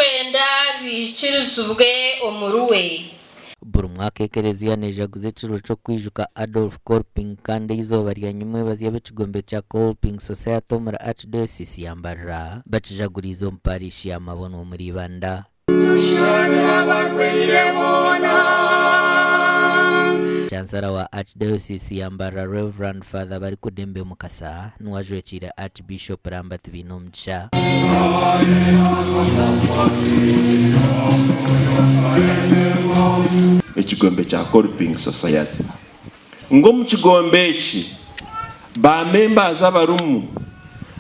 kwenda bikirizubwe omuruwe. buri mwaka ekereziya nejaguze ekiro cyo kwijuka Adolf Kolping kandi izoba rya nyuma baziya b'ekigombe cya Kolping Society muri Archdiocese ya Mbarara bakijagura izo mparishi y'amabono muri Banda. Chancellor wa Archdiocese ya Mbarara Reverend Father Barikudembe Mukasa nuwajwekire Archbishop Lambert Binomcha. Ekigombe kya Kolping Society ngo mu kigombe eki ba members abarumu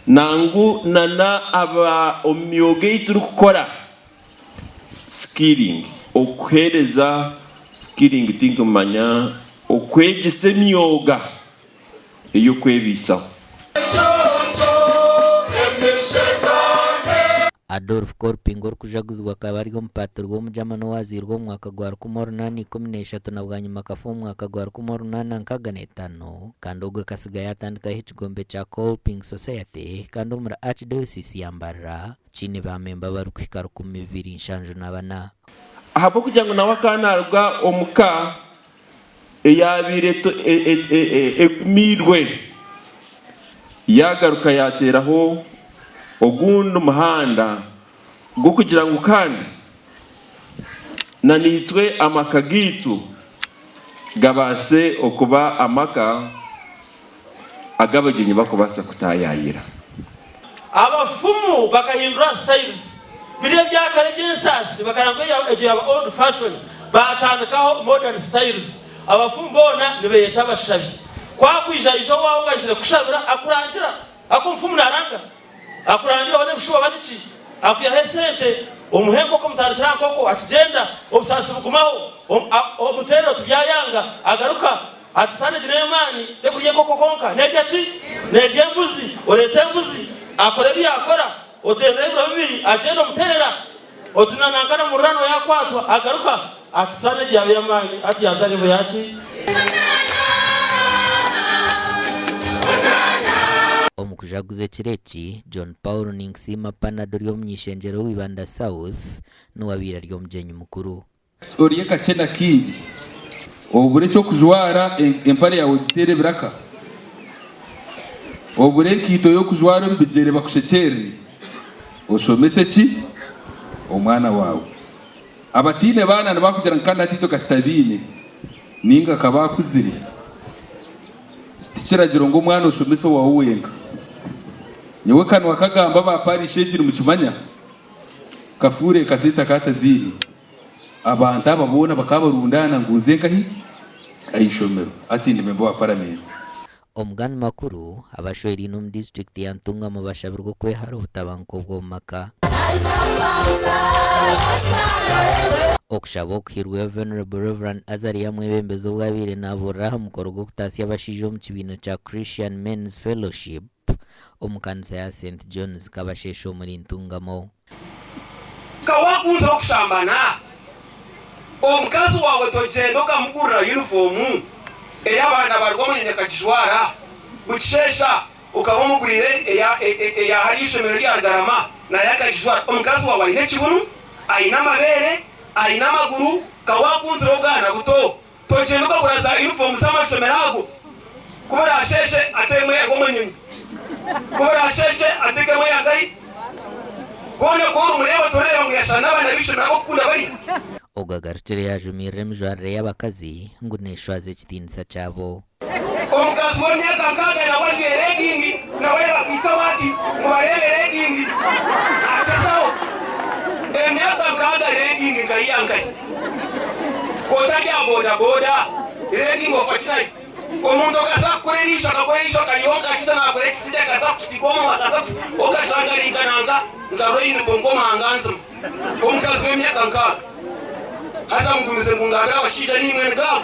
nangu nana aba omyoge ituru kukora skilling okuhereza skilling tinkumanya okwegisa emyoga eyo kwebisaho. Adolf Kolping orikujaguzibwa akaba ari omupatiri w'omujamano wazirwa omwaka gwa 2013 na bwanyuma kafu omwaka gwa 2015 kandi ogwe kasigaye atandikaho ekigombe kya Kolping Society kandi omuri Archdiocese ya Mbarara kiine bamemba barikuhika 274 ahabo kugira ngo nawe akanarwa omuka eyabire emirwe yagaruka yateraho ogundi umuhanda gwo kugira ngo kandi nanitswe amaka gitu gabase okuba amaka agabagenyi bakubasa kutayayira. Abafumu bakahindura styles biriya byakare by'ensasi bakarangwa ya old fashion batandikaho modern styles. Abafumu bona nibeyeta bashabi kwakwija ijo wawe ugazire kushabira akurangira akumfumu naranga akurangira bane bushuba baniki akuyahe sente omuhengo ko mutandikira nkoko atigenda obusasi bugumaho obutero tubyayanga agaruka atisane gineyo mani tekuriye koko konka nedya ki nedya mbuzi olete mbuzi akore byakora otenrebura bibiri agenda muterera otunanankana murano yakwatwa agaruka atisane giyabe yamani ati yazarivo yaki. Omukujaguze kireki John Paul Ningsima Panado ry'omnyishenjero w'Ibanda South nuwabira ry'omujenyi mukuru oriye kachena kingi obure cyo kujwara empare yawe gitere biraka obure kito yo kujwara mbigere bakushekere oshomese ki omwana wawe abatine bana nabakugira nkanda tito katabine ninga kabakuzire tikiragiro ngo mwana oshomese wawe wenga nyewe kanwa kagamba baparishe gira mukimanya kafure kasita katazini abantu ababona bakabarundana nguze nkahi ayishomero ati ndimembo wa parliament. Omugani makuru abashweri no mu district ya Ntunga mu bashabirwa kwehara ubutabanko bw'omaka okushaba okuhirwa Venerable Reverend Azaria Mwebembezo bwabire nabura mukoro gwo kutasiya abashije mu kibiina kya Christian Men's Fellowship omukanisa ya St John's kabashesho muri Ntungamo kawakuza okushambana omukazi wawe tojendo kamugurira uniform eyabana barwa mu nyakajishwara buchesha ukabamugurire eya harishemero lya Ndarama na yakajishwara omukazi wawe ayine kibunu ayina amabere ayina amaguru kawakunzira ogana guto tojendo kagura za uniform z'amashemero ago kubera asheshe atemwe yagomenyonyi kubera asheshe atekemwe yangai gone ko umureba torera ngo yashana abana bishemera ko kunda bari ogagarukire yajumire mjware y'abakazi ngo neshwaze kitinisa cyabo omukazi w'emyaka nkaaga nabajwe legging nawe bakwisa wati ngo barebe legging achezaho emyaka nkaaga legging kayankai kota bya boda boda legging ofashinayi omuntu akazakukorerisha kaliyonka shisa nakorekisida kazakusikoma okashangarinkananga ngaroyini bonkoma hanganzima omukazi w'emyaka nkaaga hasa mgumize mungabira abashija nimwe ngabo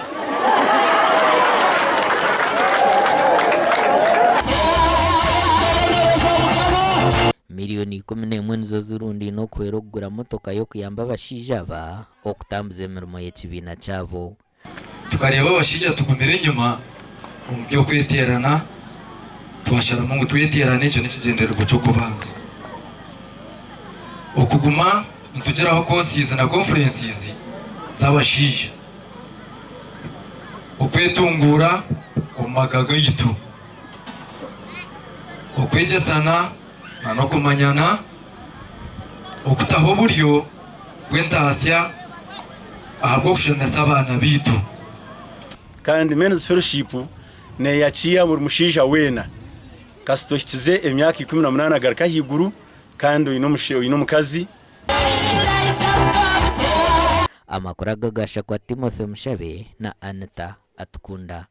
miliyoni 11 nizo zirundi no kwera okugura motoka yo kuyamba abashija aba okutambuza emirimo y'ekibiina cyabo tukareba abashija tugumire inyuma mu byo kweterana twasharamo ngo tweterane icyo nikigendererwa cyo kubanza okuguma ntugeraho courses na conferences z'abashija okwetungura omumaka gaitu okwegesana no kumanyana okutaho buryo bw'entaasya ahabwo kushomesa abana bitu kandi men's fellowship ne yaciya muri mushija wena kasitokize emyaka 18 agaruka higuru kandi uyu mukazi. Amakuru agagasha kwa Timothy Mushabe na Anita Atukunda.